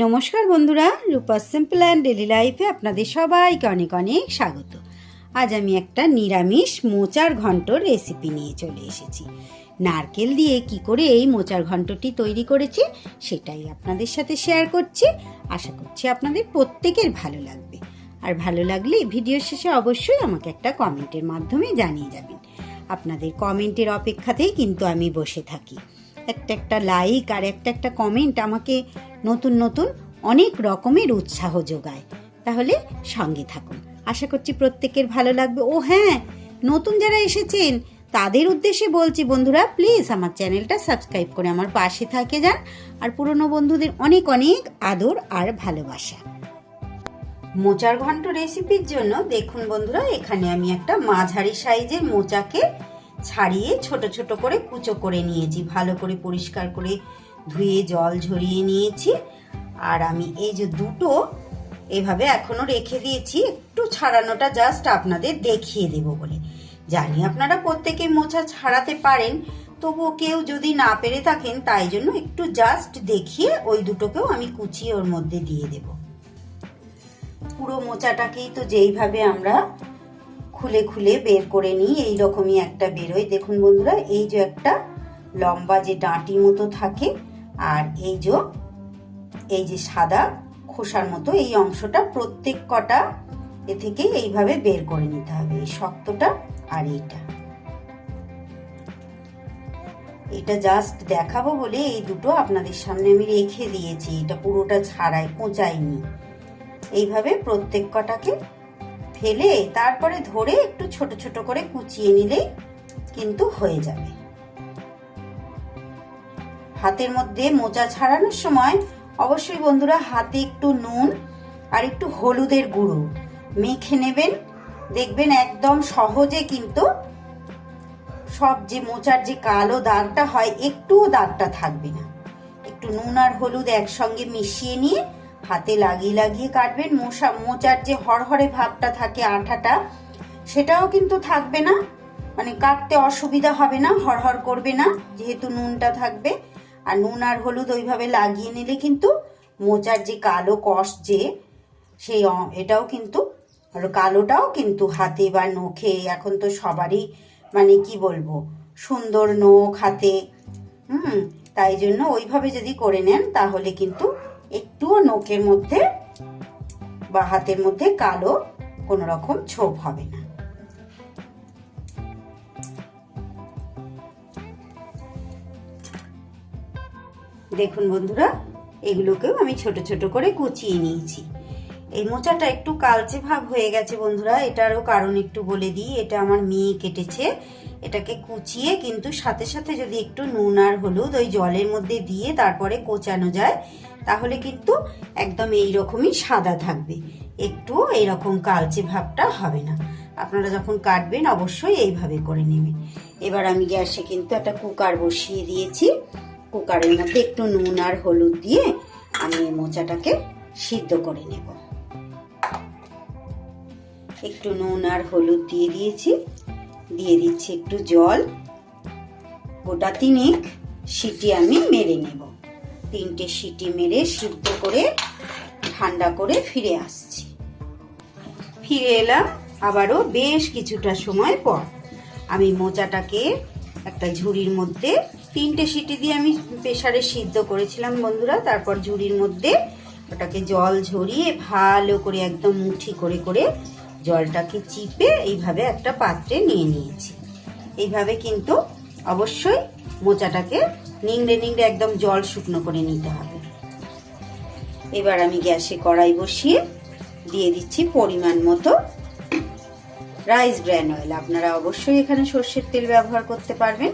নমস্কার বন্ধুরা, রূপা simple and daily লাইফে আপনাদের সবাইকে অনেক অনেক স্বাগত। আজ আমি একটা নিরামিষ মোচার ঘন্টর রেসিপি নিয়ে চলে এসেছি। নারকেল দিয়ে কি করে এই মোচার ঘন্টটি তৈরি করেছি সেটাই আপনাদের সাথে শেয়ার করছি। আশা করছি আপনাদের প্রত্যেকের ভালো লাগবে। আর ভালো লাগলে ভিডিও শেষে অবশ্যই আমাকে একটা কমেন্টের মাধ্যমে জানিয়ে যাবেন। আপনাদের কমেন্টের অপেক্ষাতেই কিন্তু আমি বসে থাকি। একটা লাইক আর একটা কমেন্ট আমাকে নতুন নতুন অনেক রকমের উৎসাহ যোগায়। তাহলে সঙ্গে থাকুন, আশা করছি প্রত্যেকের ভালো লাগবে। ও হ্যাঁ, নতুন যারা এসেছেন তাদের উদ্দেশ্যে বলছি, বন্ধুরা প্লিজ আমার চ্যানেলটা সাবস্ক্রাইব করে আমার পাশে থেকে যান। আর পুরনো বন্ধুদের অনেক অনেক আদর আর ভালোবাসা। মোচার ঘন্ট রেসিপির জন্য দেখুন বন্ধুরা, এখানে আমি একটা মাঝারি সাইজের মোচাকে ছাড়িয়ে ছোট ছোট করে কুচো করে নিয়েছি। ভালো করে পরিষ্কার করে ধুয়ে জল ঝরিয়ে নিয়েছি। আর আমি এই যে দুটো এভাবে এখনো রেখে দিয়েছি, একটু ছাড়ানোটা জাস্ট আপনাদের দেখিয়ে দেব বলে। জানি আপনারা প্রত্যেকে মোচা ছাড়াতে পারেন, তবুও কেউ যদি না পেরে থাকেন তাই জন্য একটু জাস্ট দেখিয়ে ওই দুটোকেও আমি কুচিয়ে ওর মধ্যে দিয়ে দেব। পুরো মোচাটাকেই তো যেইভাবে আমরা খুলে খুলে বের করে নিই এইরকমই একটা বেরোয়। দেখুন বন্ধুরা, এই যে একটা লম্বা যে ডাঁটি মতো থাকে, আর এই যে সাদা খোসার মতো এই অংশটা প্রত্যেক কটা এ থেকে এইভাবে বের করে নিতে হবে। এই শক্তটা আর এটা জাস্ট দেখাবো বলে এই দুটো আপনাদের সামনে আমি রেখে দিয়েছি। এটা পুরোটা ছাড়াই কোঁচাইনি। এইভাবে প্রত্যেক কটাকে ফেলে তারপরে ধরে একটু ছোট ছোট করে কুচিয়ে নিলেই কিন্তু হয়ে যাবে। হাতের মধ্যে মোচা ছাড়ানোর সময় অবশ্যই বন্ধুরা হাতে একটু নুন আর একটু হলুদের গুঁড়ো মেখে নেবেন। দেখবেন একদম সহজে কিন্তু সব যে মোচার যে কালো দাগটা হয় একটুও দাগটা থাকবে না। একটু নুন আর হলুদ একসঙ্গে মিশিয়ে নিয়ে হাতে লাগিয়ে লাগিয়ে কাটবেন। মোচার যে হরহরে ভাবটা থাকে, আঠাটা, সেটাও কিন্তু থাকবে না, মানে কাটতে অসুবিধা হবে না, হরহর করবে না, যেহেতু নুনটা থাকবে। আর নুন আর হলুদ ওইভাবে লাগিয়ে নিলে কিন্তু মোচার যে কালো কষ সেই এটাও কিন্তু কালোটাও কিন্তু হাতে বা নখে, এখন তো সবারই মানে কি বলবো সুন্দর নখ হাতে, তাই জন্য ওইভাবে যদি করে নেন তাহলে কিন্তু একটুও নখের মধ্যে বা হাতের মধ্যে কালো কোনো রকম ছোপ হবে না। দেখুন বন্ধুরা, এগুলোকেও আমি ছোট ছোট করে কুচিয়ে নিয়েছি। এই মোচাটা একটু কালচে ভাব হয়ে গেছে বন্ধুরা, এটারও কারণ একটু বলে দিই। এটা আমার মেয়ে কেটেছে। এটাকে কুচিয়ে কিন্তু সাথে সাথে যদি একটু নুন আর হলুদ ওই জলের মধ্যে দিয়ে তারপরে কোচানো যায় তাহলে কিন্তু একদম এইরকমই সাদা থাকবে, একটু এইরকম কালচে ভাবটা হবে না। আপনারা যখন কাটবেন অবশ্যই এইভাবে করে নেবেন। এবার আমি গ্যাসে কিন্তু একটা কুকার বসিয়ে দিয়েছি। কুকারের মধ্যে একটু নুন আর হলুদ দিয়ে আমি এই মোচাটাকে সিদ্ধ করে নেব। একটু নুন আর হলুদ দিয়ে দিয়েছি, দিয়ে দিচ্ছি একটু জল। গোটা 3 সিটি আমি মেরে নেব। 3টে সিটি মেরে সিদ্ধ করে ঠান্ডা করে ফিরে আসছি। ফিরে এলাম আবারও বেশ কিছুটা সময় পর। আমি মোচাটাকে একটা ঝুড়ির মধ্যে 3টে সিটি দিয়ে আমি প্রেসারে সিদ্ধ করেছিলাম বন্ধুরা। তারপর ঝুড়ির মধ্যে ওটাকে জল ঝরিয়ে ভালো করে একদম মুঠি করে করে জলটাকে চিপে এইভাবে একটা পাত্রে নিয়ে নিয়েছি। এইভাবে কিন্তু অবশ্যই মোচাটাকে নিংড়ে নিংড়ে একদম জল শুকনো করে নিতে হবে। এবার আমি গ্যাসে কড়াই বসিয়ে দিয়ে দিচ্ছি পরিমাণ মতো রাইস ব্র্যান অয়েল। আপনারা অবশ্যই এখানে সর্ষের তেল ব্যবহার করতে পারবেন।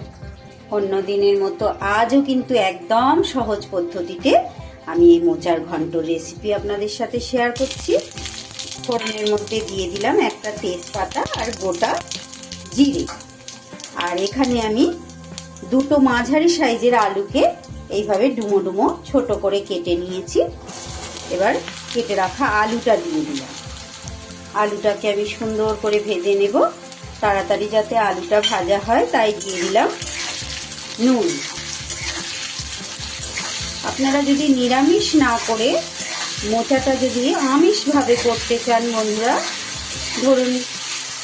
অন্য দিনের মতো আজও কিন্তু একদম সহজ পদ্ধতিতে আমি এই মোচার ঘন্ট রেসিপি আপনাদের সাথে শেয়ার করছি। ফোড়নের মধ্যে দিয়ে দিলাম একটা তেজপাতা আর গোটা জিরে। আর এখানে আমি দুটো মাঝারি সাইজের আলুকে এইভাবে ডুমো ডুমো ছোট করে কেটে নিয়েছি। এবার কেটে রাখা আলুটা দিয়ে দিলাম। আলুটাকে আমি সুন্দর করে ভেজে নেব, তাড়াতাড়ি যাতে আলুটা ভাজা হয় তাই দিয়ে দিলাম নুন। আপনারা যদি নিরামিষ না করে মোচাটা যদি আমিষভাবে করতে চান বন্ধুরা, ধরুন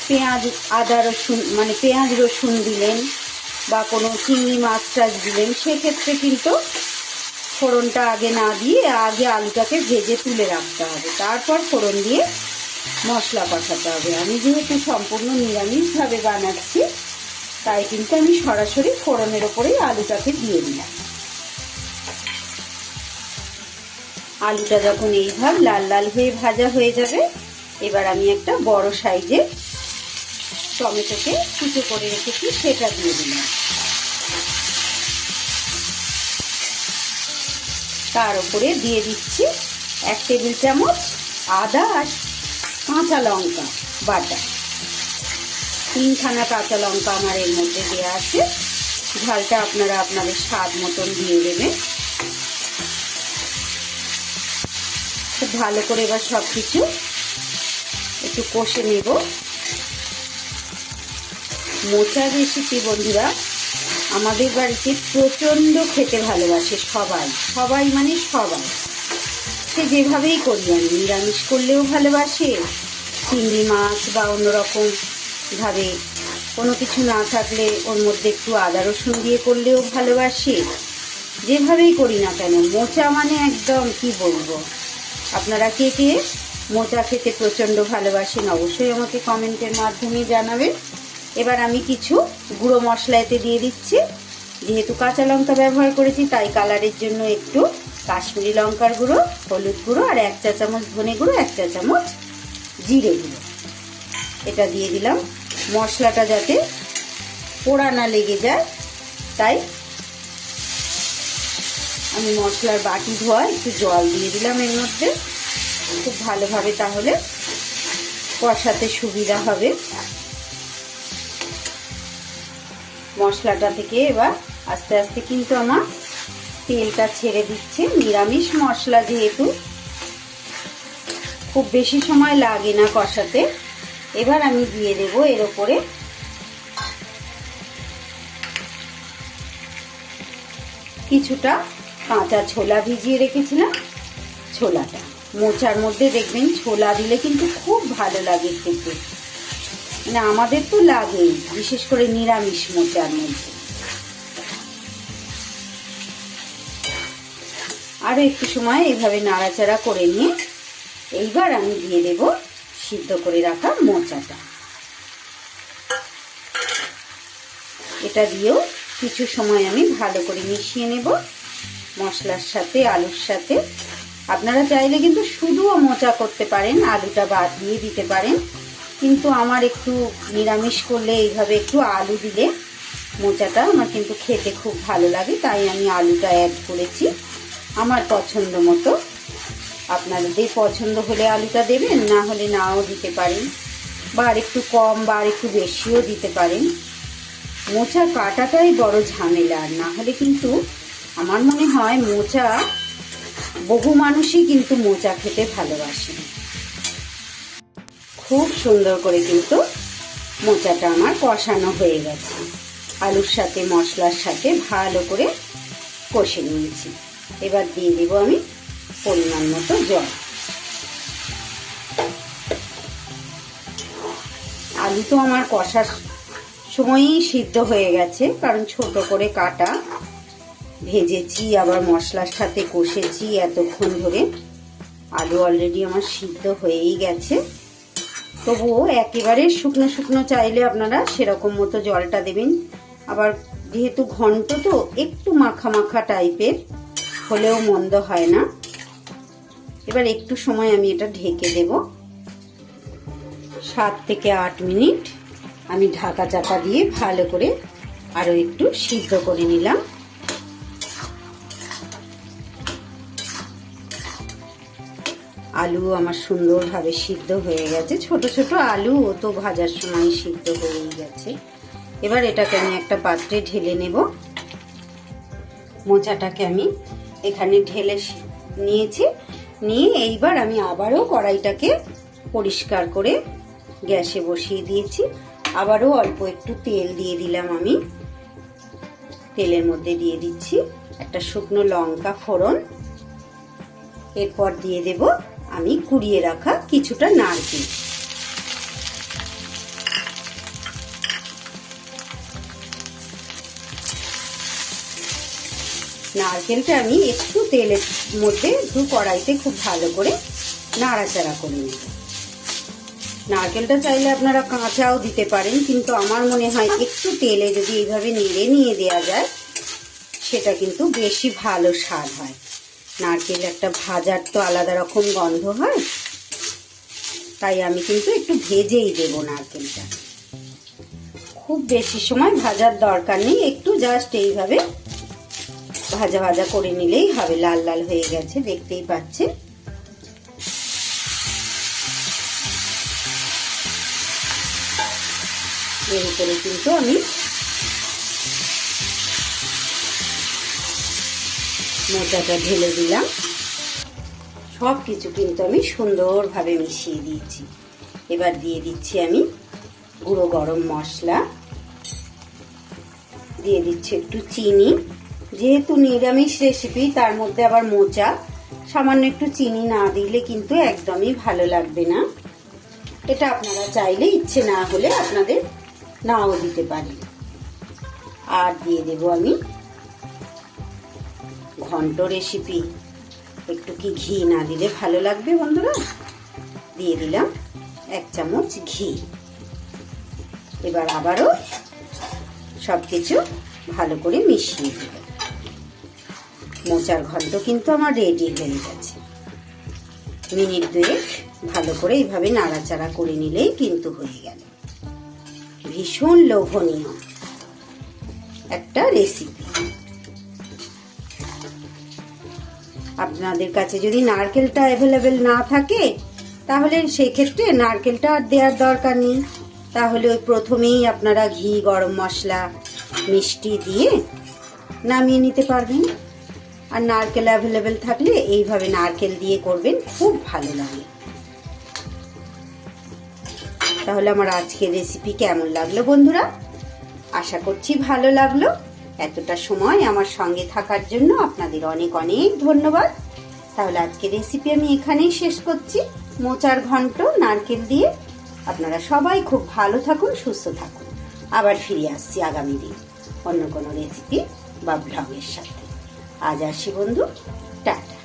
পেঁয়াজ আদা রসুন মানে পেঁয়াজ রসুন দিলেন বা কোনো চিংড়ি মাছ টাছ দিলেন, সেক্ষেত্রে কিন্তু ফোড়নটা আগে না দিয়ে আগে আলুটাকে ভেজে তুলে রাখতে হবে, তারপর ফোড়ন দিয়ে মশলা কষাতে হবে। আমি যেহেতু সম্পূর্ণ নিরামিষভাবে বানাচ্ছি, তাই কিন্তু আমি সরাসরি ফোড়নের ওপরেই আলুটাকে দিয়ে দিলাম। আলুটা যখন এইভাবে লাল লাল হয়ে ভাজা হয়ে যাবে, এবার আমি একটা বড় সাইজের টমেটোকে কুচো করে রেখেছি সেটা দিয়ে দিলাম। তার উপরে দিয়ে দিচ্ছি 1 টেবিল চামচ আদা আর কাঁচা লঙ্কা বাটা। 3খানা কাঁচা লঙ্কা আমার এর মধ্যে দেওয়া আছে। ঝালটা আপনারা আপনাদের স্বাদ মতন দিয়ে দেবেন। খুব ভালো করে এবার সব কিছু একটু কষে নেব। মোচার রেসিপি বন্ধুরা আমাদের বাড়িতে প্রচণ্ড খেতে ভালোবাসে সবাই, সবাই মানে সবাই। সে যেভাবেই করি, আমি নিরামিষ করলেও ভালোবাসে, চিংড়ি মাছ বা অন্যরকম ভাবে কোনো কিছু না থাকলে ওর মধ্যে একটু আদা রসুন দিয়ে করলেও ভালোবাসে। যেভাবেই করি না কেন, মোচা মানে একদম কি বলবো। আপনারা কে কে মোচা খেতে প্রচণ্ড ভালোবাসেন অবশ্যই আমাকে কমেন্টের মাধ্যমে জানাবেন। এবার আমি কিছু গুঁড়ো মশলা এতে দিয়ে দিচ্ছি। যেহেতু কাঁচা লঙ্কা ব্যবহার করেছি, তাই কালারের জন্য একটু কাশ্মীরি লঙ্কার গুঁড়ো, হলুদ গুঁড়ো আর 1 চা চামচ ধনে গুঁড়ো, 1 চা চামচ জিরে গুঁড়ো এটা দিয়ে দিলাম। মশলাটা যাতে পোড়া না লেগে যায়, তাই আমি মশলার বাটি ধোয়া একটু জল দিয়ে দিলাম এর মধ্যে। খুব ভালোভাবে তাহলে কষাতে সুবিধা হবে। মশলাটা থেকে এবার আস্তে আস্তে কিন্তু আমার তেলটা ছেড়ে দিচ্ছে। নিরামিষ মশলা যেহেতু খুব বেশি সময় লাগে না কষাতে। এবার আমি দিয়ে দেব এর ওপরে কিছুটা কাঁচা ছোলা ভিজিয়ে রেখেছিলাম। ছোলাটা মোচার মধ্যে দেখবেন ছোলা দিলে কিন্তু খুব ভালো লাগে খেতে, মানে আমাদের তো লাগেই, বিশেষ করে নিরামিষ মোচার মধ্যে। আরো একটু সময় এইভাবে নাড়াচাড়া করে নিয়ে এইবার আমি দিয়ে দেব সিদ্ধ করে রাখা মোচাটা। এটা দিয়েও কিছু সময় আমি ভালো করে মিশিয়ে নেব মশলার সাথে, আলুর সাথে। আপনারা চাইলে কিন্তু শুধুও মোচা করতে পারেন, আলুটা বাদ দিয়ে দিতে পারেন, কিন্তু আমার একটু নিরামিষ করলে এইভাবে একটু আলু দিলে মোচাটা আমার কিন্তু খেতে খুব ভালো লাগে, তাই আমি আলুটা অ্যাড করেছি আমার পছন্দ মতো। আপনাদের পছন্দ হলে আলুটা দেবেন, না হলে নাও দিতে পারেন, বা আর একটু কম বা আর একটু বেশিও দিতে পারেন। মোচা কাটাটাই বড় ঝামেলা, না হলে কিন্তু আমার মনে হয় মোচা বহু মানুষই কিন্তু মোচা খেতে ভালোবাসে। খুব সুন্দর করে কিন্তু মোচাটা আমার কষানো হয়ে গেছে, আলুর সাথে মশলার সাথে ভালো করে কষে নিয়েছি। এবার দিয়ে দেব আমি পরিমাণ মতো জল। আলু তো আমার কষার সময়ই সিদ্ধ হয়ে গেছে, কারণ ছোট করে কাটা, ভেজেছি আবার মশলার সাথে কষেছি এতক্ষণ ধরে। আলু অলরেডি আমার সিদ্ধ হয়েই গেছে। তবুও একেবারে শুকনো শুকনো চাইলে আপনারা সেরকম মতো জলটা দেবেন। আবার যেহেতু ঘন্ট তো একটু মাখা মাখা টাইপের হলেও মন্দ হয় না। এবার একটু সময় আমি এটা ঢেকে দেব। 7 থেকে 8 মিনিট আমি ঢাকা চাপা দিয়ে ভালো করে আরো একটু সিদ্ধ করে নিলাম। আলু আমার সুন্দরভাবে সিদ্ধ হয়ে গেছে। ছোট ছোট আলু ও তো ভাজার সময় সিদ্ধ হয়েই গেছে। এবার এটাকে আমি একটা পাত্রে ঢেলে নেব। মোচাটাকে আমি এখানে ঢেলে নিয়েছি। নিয়ে এইবার আমি আবারও কড়াইটাকে পরিষ্কার করে গ্যাসে বসিয়ে দিয়েছি। আবারও অল্প একটু তেল দিয়ে দিলাম। আমি তেলের মধ্যে দিয়ে দিচ্ছি একটা শুকনো লঙ্কা ফোড়ন, এরপর দিয়ে দেব আমি কুড়িয়ে রাখা কিছুটা নারকেল। নারকেলটা আমি একটু তেলের মধ্যে কড়াইতে খুব ভালো করে নাড়াচাড়া করে নেব। নারকেলটা চাইলে আপনারা কাঁচাও দিতে পারেন, কিন্তু আমার মনে হয় একটু তেলে যদি এইভাবে নেড়ে নিয়ে দেওয়া যায় সেটা কিন্তু বেশি ভালো স্বাদ হয়। নারকেল একটা ভাজার তো আলাদা রকম গন্ধ হয়, তাই আমি কিন্তু একটু ভেজেই দেব নারকেলটা। খুব বেশি সময় ভাজার দরকার নেই, একটু জাস্ট এইভাবে ভাজা ভাজা করে নিলেই হবে। লাল লাল হয়ে গেছে, দেখতেই পাচ্ছেন। এর উপরে কিন্তু আমি মোচাটা ঢেলে দিলাম। সব কিছু কিন্তু আমি সুন্দরভাবে মিশিয়ে দিয়েছি। এবার দিয়ে দিচ্ছি আমি গুঁড়ো গরম মশলা, দিয়ে দিচ্ছি একটু চিনি। যেহেতু নিরামিষ রেসিপি, তার মধ্যে আবার মোচা, সামান্য একটু চিনি না দিলে কিন্তু একদমই ভালো লাগবে না। এটা আপনারা চাইলে, ইচ্ছে না হলে আপনাদের নাও দিতে পারেন। আর দিয়ে দেব আমি ঘন্ট রেসিপি, একটু কি ঘি না দিলে ভালো লাগবে বন্ধুরা? দিয়ে দিলাম 1 চামচ ঘি। এবার আবারও সবকিছু ভালো করে মিশিয়ে দেব। মোচার ঘন্ট কিন্তু আমার রেডি হয়ে গেছে। মিনিট 2 ভালো করে এইভাবে নাড়াচাড়া করে নিলেই কিন্তু হয়ে গেল। ভীষণ লোভনীয় একটা রেসিপি। আপনাদের কাছে যদি নারকেলটা অ্যাভেলেবেল না থাকে, তাহলে সেক্ষেত্রে নারকেলটা আর দেওয়ার দরকার নেই। তাহলে ওই প্রথমেই আপনারা ঘি, গরম মশলা, মিষ্টি দিয়ে নামিয়ে নিতে পারবেন। আর নারকেল অ্যাভেলেবেল থাকলে এইভাবে নারকেল দিয়ে করবেন, খুব ভালো লাগে। তাহলে আমার আজকের রেসিপি কেমন লাগলো বন্ধুরা? আশা করছি ভালো লাগলো। এতটা সময় আমার সঙ্গে থাকার জন্য আপনাদের অনেক অনেক ধন্যবাদ। তাহলে আজকের রেসিপি আমি এখানেই শেষ করছি, মোচার ঘন্ট নারকেল দিয়ে। আপনারা সবাই খুব ভালো থাকুন, সুস্থ থাকুন। আবার ফিরে আসছি আগামী দিন অন্য কোনো রেসিপি বা ব্লগের সাথে। আজ আসি বন্ধু, টাটা।